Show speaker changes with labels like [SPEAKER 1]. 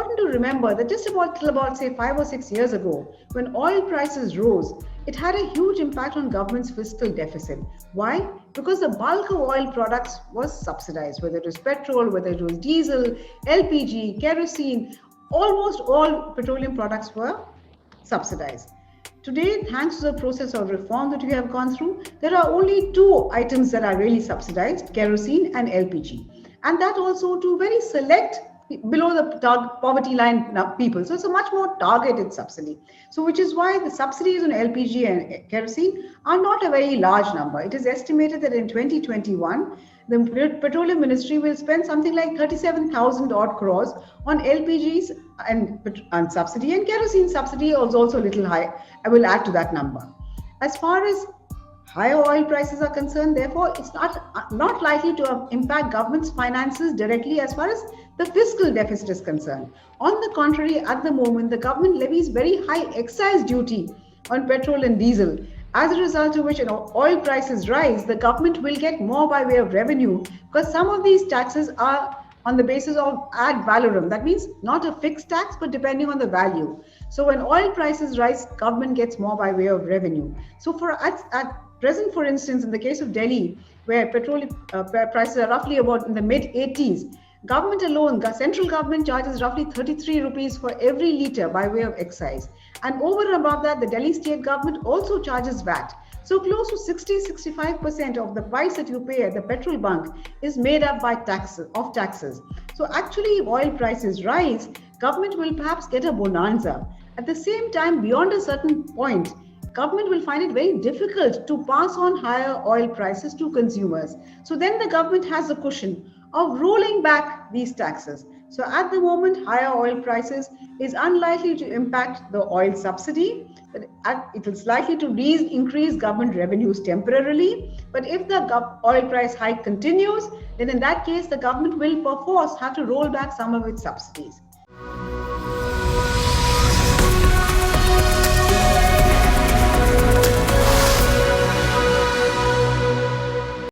[SPEAKER 1] important to remember that just till about say 5 or 6 years ago, when oil prices rose, it had a huge impact on government's fiscal deficit. Why? Because the bulk of oil products was subsidized, whether it was petrol, whether it was diesel, LPG, kerosene, almost all petroleum products were subsidized. Today, thanks to the process of reform that we have gone through, there are only two items that are really subsidized, kerosene and LPG. And that also to very select below the poverty line people. So it's a much more targeted subsidy. So which is why the subsidies on LPG and kerosene are not a very large number. It is estimated that in 2021, the Petroleum Ministry will spend something like 37,000 odd crores on LPGs and subsidy, and kerosene subsidy is also a little high. I will add to that number. As far as higher oil prices are concerned, therefore, it's not likely to impact government's finances directly as far as the fiscal deficit is concerned. On the contrary, at the moment, the government levies very high excise duty on petrol and diesel. As a result of which, oil prices rise, the government will get more by way of revenue, because some of these taxes are on the basis of ad valorem. That means not a fixed tax, but depending on the value. So when oil prices rise, government gets more by way of revenue. So at present, for instance, in the case of Delhi, where petrol prices are roughly about in the mid-80s, government alone, central government charges roughly 33 rupees for every litre by way of excise. And over and above that, the Delhi state government also charges VAT. So close to 60-65% of the price that you pay at the petrol bunk is made up by taxes. So actually, if oil prices rise, government will perhaps get a bonanza. At the same time, beyond a certain point, government will find it very difficult to pass on higher oil prices to consumers. So then the government has a cushion of rolling back these taxes. So at the moment, higher oil prices is unlikely to impact the oil subsidy, but it is likely to increase government revenues temporarily. But if the oil price hike continues, then in that case, the government will perforce have to roll back some of its subsidies.